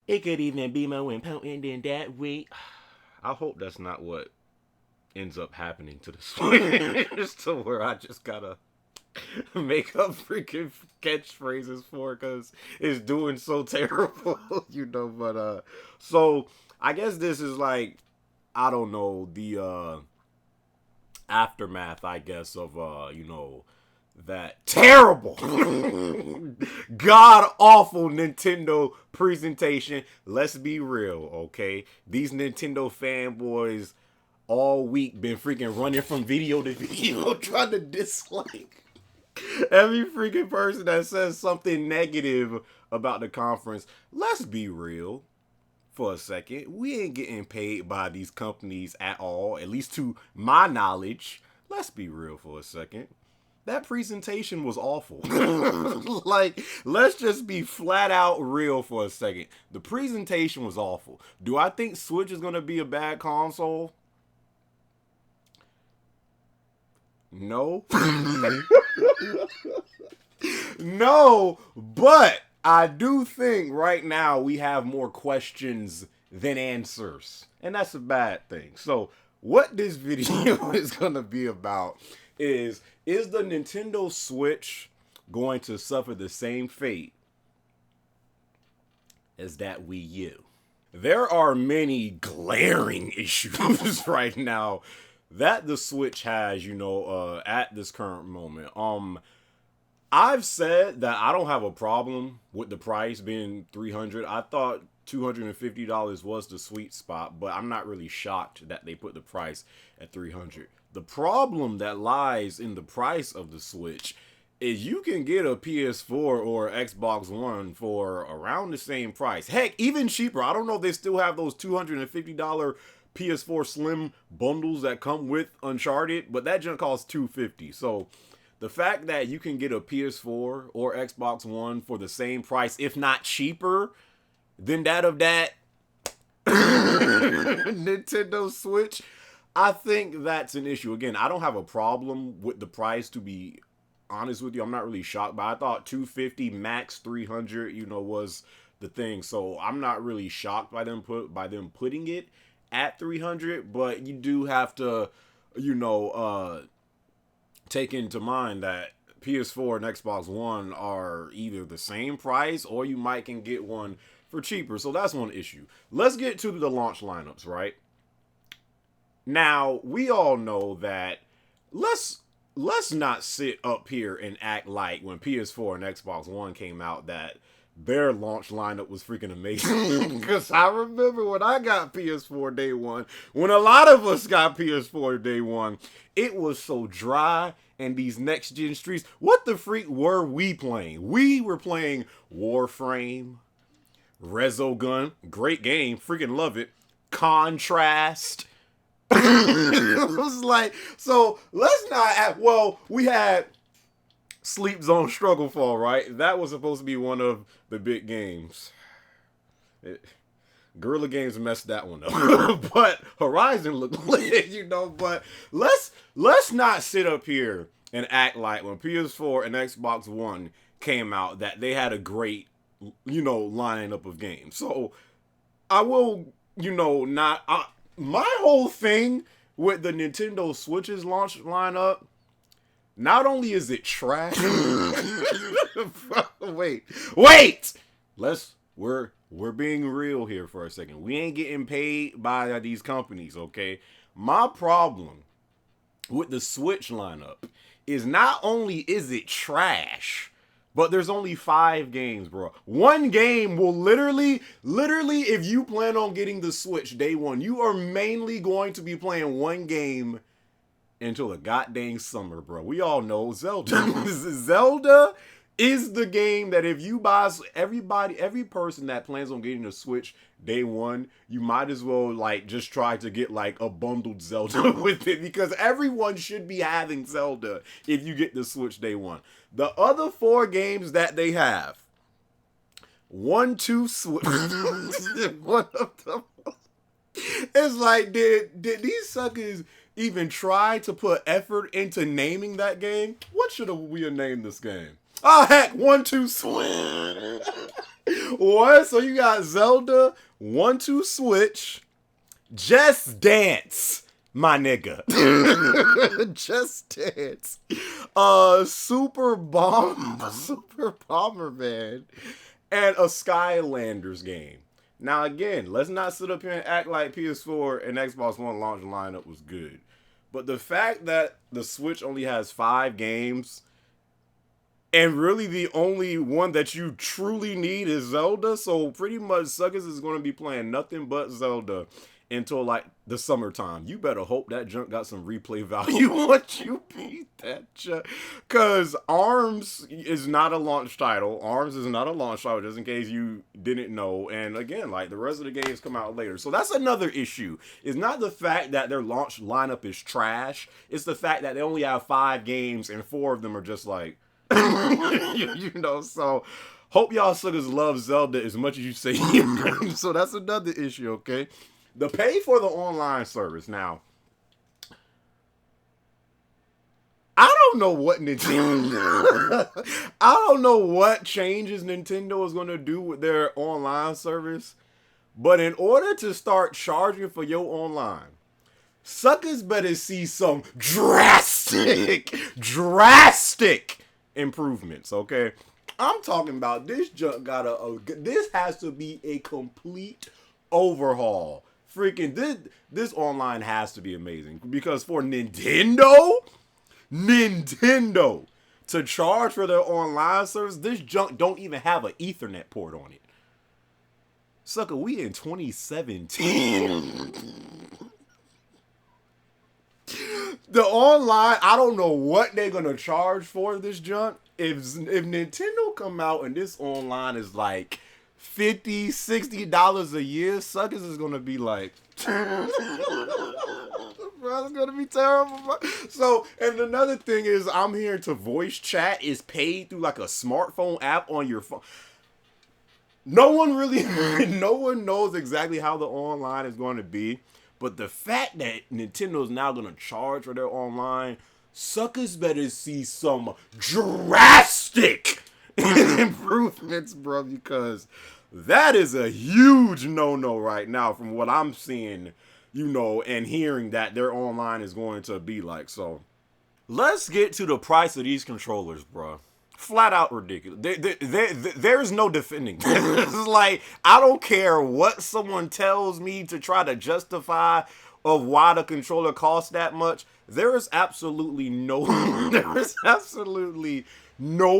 It could even be more important than that. I hope that's not what ends up happening to the Switch. Just to where I just gotta make up freaking catchphrases for because it's doing so terrible, But so I guess this is like I don't know the aftermath, I guess, of that terrible, god awful Nintendo presentation. Let's be real, okay? These Nintendo fanboys all week been freaking running from video to video trying to dislike every freaking person that says something negative about the conference. Let's be real for a second. We ain't getting paid by these companies at all, at least to my knowledge. Let's be real for a second. That presentation was awful. Like, let's just be flat out real for a second. The presentation was awful. Do I think Switch is going to be a bad console? No. No, but I do think right now we have more questions than answers. And that's a bad thing. So, what this video is going to be about is the Nintendo Switch going to suffer the same fate as that Wii U? There are many glaring issues right now that the Switch has, at this current moment. I've said that I don't have a problem with the price being $300. I thought $250 was the sweet spot, but I'm not really shocked that they put the price at $300. The problem that lies in the price of the Switch is you can get a PS4 or Xbox One for around the same price. Heck, even cheaper. I don't know if they still have those $250 PS4 Slim bundles that come with Uncharted, but that junk costs $250. So the fact that you can get a PS4 or Xbox One for the same price, if not cheaper, than that of that Nintendo Switch, I think that's an issue. Again, I don't have a problem with the price, to be honest with you. I'm not really shocked, but I thought 250 max 300, was the thing. So I'm not really shocked by them putting it at 300, but you do have to, take into mind that PS4 and Xbox One are either the same price or you might can get one for cheaper. So that's one issue. Let's get to the launch lineups, right? Now, we all know that let's not sit up here and act like when PS4 and Xbox One came out that their launch lineup was freaking amazing. Because I remember when I got PS4 day one, when a lot of us got PS4 day one, it was so dry. And these next gen streets, what the freak were we playing? We were playing Warframe, Resogun, great game, freaking love it. Contrast. It was like, so let's not act, well, we had Sleep Zone Struggle Fall, right? That was supposed to be one of the big games. Guerrilla Games messed that one up. But Horizon looked lit, but let's not sit up here and act like when PS4 and Xbox One came out that they had a great, lineup of games. So I will, not my whole thing with the Nintendo Switch's launch lineup, not only is it trash. wait. We're being real here for a second. We ain't getting paid by these companies, okay? My problem with the Switch lineup is not only is it trash, but there's only 5 games, bro. One game will literally, if you plan on getting the Switch day one, you are mainly going to be playing one game until the goddamn summer, bro. We all know Zelda. Zelda is the game that if you buy, every person that plans on getting a Switch day one, you might as well just try to get a bundled Zelda with it, because everyone should be having Zelda if you get the Switch day one. The other 4 games that they have, 1, 2, Switch, one of them. It's like, did these suckers even try to put effort into naming that game? What should we have named this game? Oh, heck, 1, 2, Switch. What? So you got Zelda 1-2 Switch, Just Dance, my nigga. Just Dance. Super Bomberman, and a Skylanders game. Now again, let's not sit up here and act like PS4 and Xbox One launch lineup was good. But the fact that the Switch only has 5 games, and really the only one that you truly need is Zelda, so pretty much Suckers is going to be playing nothing but Zelda until like the summertime. You better hope that junk got some replay value once you beat that junk. Because ARMS is not a launch title. ARMS is not a launch title, just in case you didn't know. And again, like the rest of the games come out later. So that's another issue. It's not the fact that their launch lineup is trash. It's the fact that they only have 5 games and 4 of them are just like, so hope y'all suckers love Zelda as much as you say you do. So that's another issue, okay? The pay for the online service. Now, I don't know what Nintendo. I don't know what changes Nintendo is going to do with their online service. But in order to start charging for your online, suckers better see some drastic improvements, okay? I'm talking about this junk this has to be a complete overhaul. Freaking this online has to be amazing, because for Nintendo to charge for their online service, this junk don't even have an Ethernet port on it. Sucker, we in 2017. The online, I don't know what they're gonna charge for this junk. If Nintendo come out and this online is like $50-$60 a year, suckers is gonna be like, bro, it's gonna be terrible, bro. So, and another thing is, I'm hearing to voice chat is paid through like a smartphone app on your phone. No one knows exactly how the online is going to be. But the fact that Nintendo's now going to charge for their online, suckers better see some drastic improvements, bro, because that is a huge no-no right now from what I'm seeing, and hearing that their online is going to be like. So let's get to the price of these controllers, bro. Flat out ridiculous. There's no defending. It's like, I don't care what someone tells me to try to justify of why the controller costs that much. There is absolutely no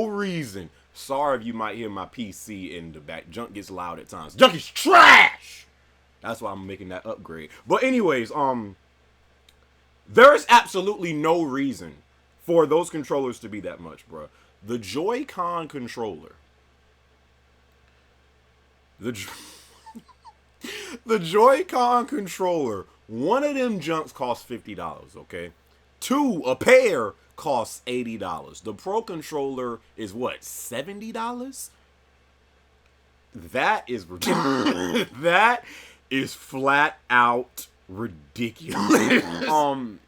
reason. Sorry if you might hear my PC in the back. Junk gets loud at times. Junk is trash. That's why I'm making that upgrade. But anyways, there is absolutely no reason for those controllers to be that much, bro. The Joy-Con controller. The Joy-Con controller. One of them junks costs $50, okay? 2, a pair, costs $80. The Pro controller is what, $70? That is ridiculous. That is flat out ridiculous.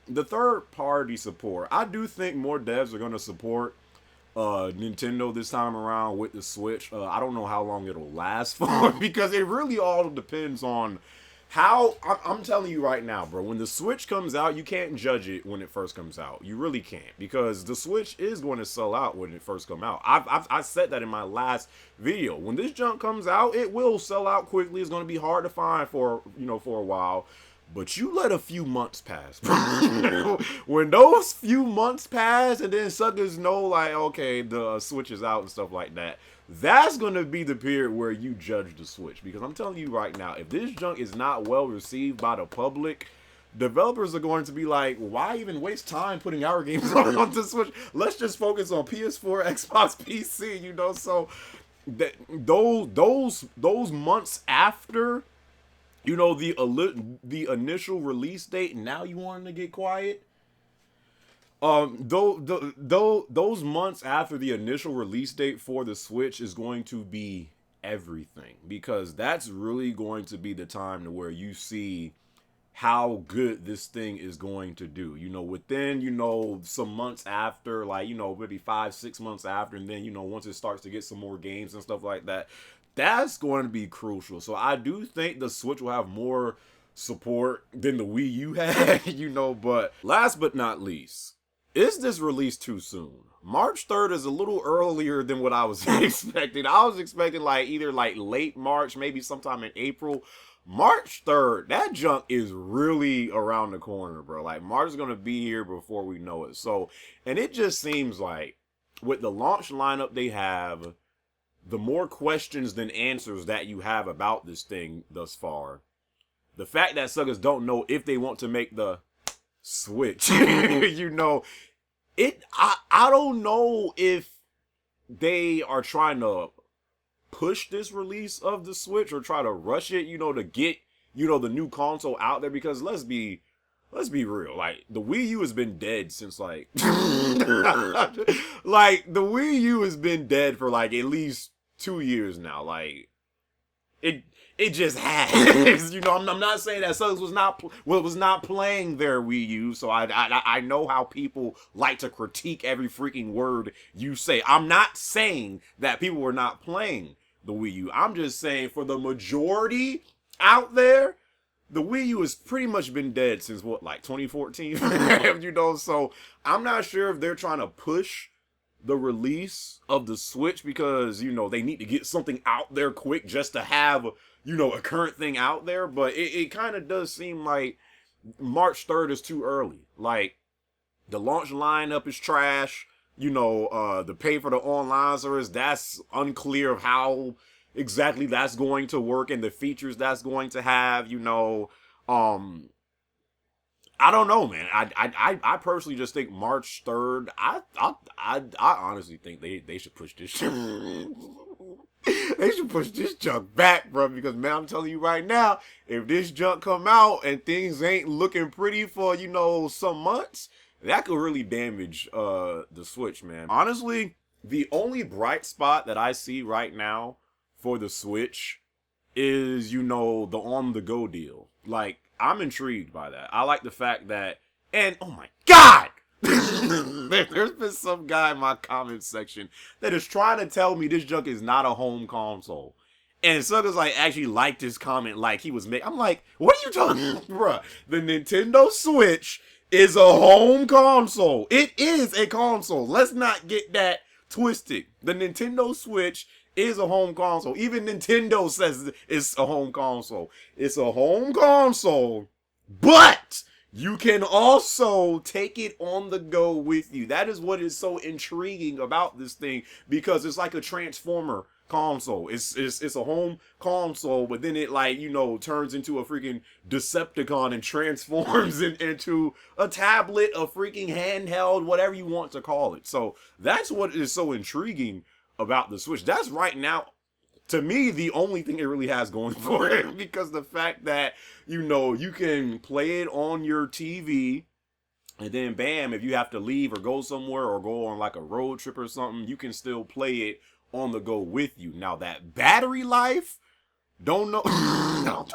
The third party support. I do think more devs are going to support Nintendo this time around with the Switch. I don't know how long it'll last for, because it really all depends on how. I'm telling you right now, bro, when the Switch comes out, you can't judge it when it first comes out. You really can't, because the Switch is going to sell out when it first comes out. I said that in my last video. When this junk comes out, it will sell out quickly. It's going to be hard to find for a while. But you let a few months pass, bro. When those few months pass and then suckers know, like, okay, the Switch is out and stuff like that, that's going to be the period where you judge the Switch. Because I'm telling you right now, if this junk is not well received by the public, developers are going to be like, why even waste time putting our games on the Switch? Let's just focus on PS4, Xbox, PC, So those months after, the initial release date, and now you want to get quiet. Those months after the initial release date for the Switch is going to be everything, because that's really going to be the time to where you see how good this thing is going to do. Within, some months after, like, maybe 5-6 months after, and then, once it starts to get some more games and stuff like that, That's going to be crucial. So I do think the Switch will have more support than the Wii U had, but last but not least, is this released too soon? March 3rd is a little earlier than what I was expecting. I was expecting like either like late March, maybe sometime in April. March 3rd, that junk is really around the corner, bro. Like March is going to be here before we know it. So, and it just seems like with the launch lineup they have, the more questions than answers that you have about this thing thus far, the fact that suckers don't know if they want to make the Switch, I don't know if they are trying to push this release of the Switch or try to rush it, to get, the new console out there, because let's be real. Like the Wii U has been dead since like like the Wii U has been dead for like at least 2 years now. Like it just has. I'm not saying that Suggs was not playing their Wii U, so I know how people like to critique every freaking word you say. I'm not saying that people were not playing the Wii U. I'm just saying for the majority out there, the Wii U has pretty much been dead since like 2014. So I'm not sure if they're trying to push the release of the Switch because, they need to get something out there quick just to have, a current thing out there. But it kind of does seem like March 3rd is too early. Like, the launch lineup is trash. The pay for the online service, that's unclear of how exactly that's going to work and the features that's going to have, I don't know, man. I personally just think March 3rd. I honestly think they should push this shit. They should push this junk back, bro. Because man, I'm telling you right now, if this junk come out and things ain't looking pretty for some months, that could really damage the Switch, man. Honestly, the only bright spot that I see right now for the Switch is the on the go deal. Like, I'm intrigued by that. I like the fact that, and oh my god, there's been some guy in my comment section that is trying to tell me this junk is not a home console. And suckers like actually liked his comment like he was making. I'm like, what are you talking about, bruh? The Nintendo Switch is a home console. It is a console. Let's not get that twisted. The Nintendo Switch is a home console. Even Nintendo says it's a home console. It's a home console, but you can also take it on the go with you. That is what is so intriguing about this thing, because it's like a Transformer console. It's a home console, but then it turns into a freaking Decepticon and transforms into a tablet, a freaking handheld, whatever you want to call it. So that's what is so intriguing about the Switch. That's right now, to me, the only thing it really has going for it, because the fact that, you can play it on your TV, and then bam, if you have to leave or go somewhere or go on like a road trip or something, you can still play it on the go with you. Now that battery life, don't know,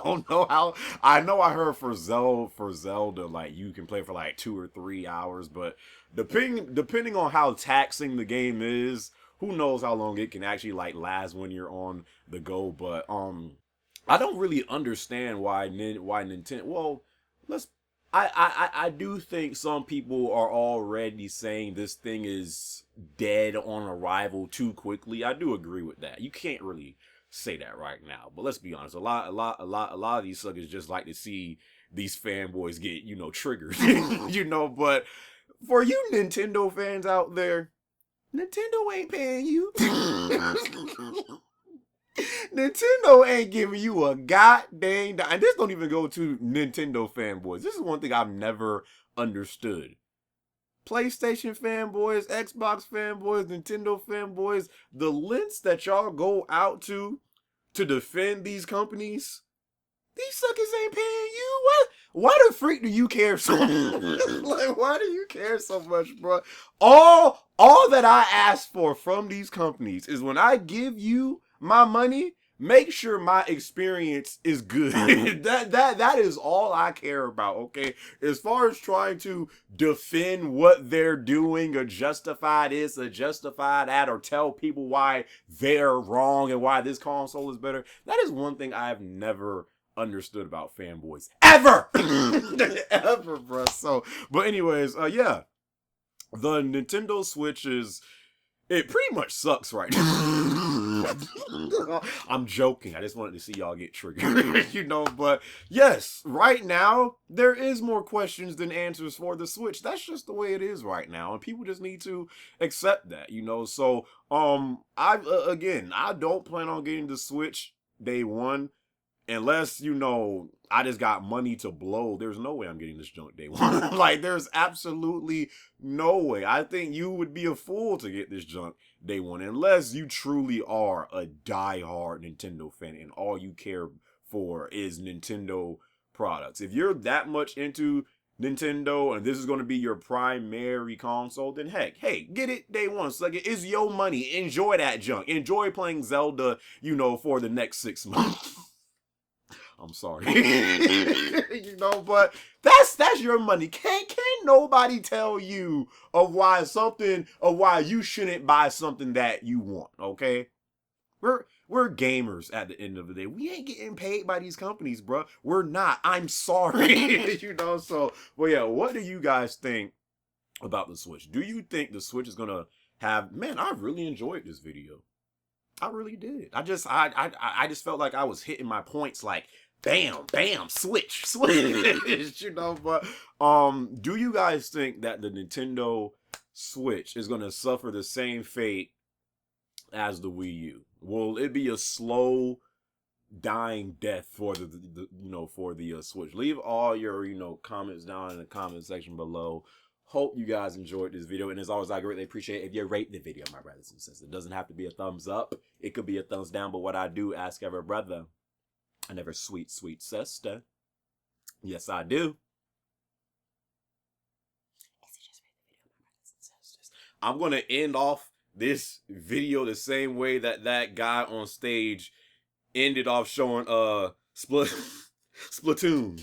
don't know how. I know I heard for Zelda, like you can play for like 2 or 3 hours, but depending on how taxing the game is, who knows how long it can actually like last when you're on the go. But I don't really understand why Nintendo. Well, I do think some people are already saying this thing is dead on arrival too quickly. I do agree with that. You can't really say that right now, but let's be honest. A lot of these suckers just like to see these fanboys get triggered, But for you Nintendo fans out there, Nintendo ain't paying you. Nintendo ain't giving you a goddamn dime. And this don't even go to Nintendo fanboys. This is one thing I've never understood. PlayStation fanboys, Xbox fanboys, Nintendo fanboys, the lengths that y'all go out to defend these companies, these suckers ain't paying you. What? Why the freak do you care so much? Like, why do you care so much, bro? All that I ask for from these companies is when I give you my money, make sure my experience is good. That is all I care about, okay? As far as trying to defend what they're doing or justify this or justify that or tell people why they're wrong and why this console is better, that is one thing I've never understood about fanboys. Ever! Ever, bro. So, but anyways, yeah. The Nintendo Switch is, it pretty much sucks right now. I'm joking. I just wanted to see y'all get triggered, but yes, right now, there is more questions than answers for the Switch. That's just the way it is right now. And people just need to accept that. So, again, I don't plan on getting the Switch day one. Unless, I just got money to blow, there's no way I'm getting this junk day one. Like, there's absolutely no way. I think you would be a fool to get this junk day one, unless you truly are a diehard Nintendo fan and all you care for is Nintendo products. If you're that much into Nintendo and this is going to be your primary console, then heck, hey, get it day one. So, like, it's your money. Enjoy that junk. Enjoy playing Zelda, for the next 6 months. I'm sorry. But that's your money. Can't nobody tell you of why you shouldn't buy something that you want, okay? We're gamers at the end of the day. We ain't getting paid by these companies, bro. We're not. I'm sorry. So, well, yeah, what do you guys think about the Switch? Do you think the Switch is gonna have, man, I really enjoyed this video. I really did. I just felt like I was hitting my points like bam, bam, switch. But do you guys think that the Nintendo Switch is gonna suffer the same fate as the Wii U? Will it be a slow dying death for the Switch? Leave all your comments down in the comment section below. Hope you guys enjoyed this video, and as always, I greatly appreciate if you rate the video, my brothers and sisters. It doesn't have to be a thumbs up. It could be a thumbs down, but what I do ask every brother and every sweet, sweet sister, yes, I do. Is it just rate the video, my brothers and sisters? I'm going to end off this video the same way that guy on stage ended off showing Splatoon.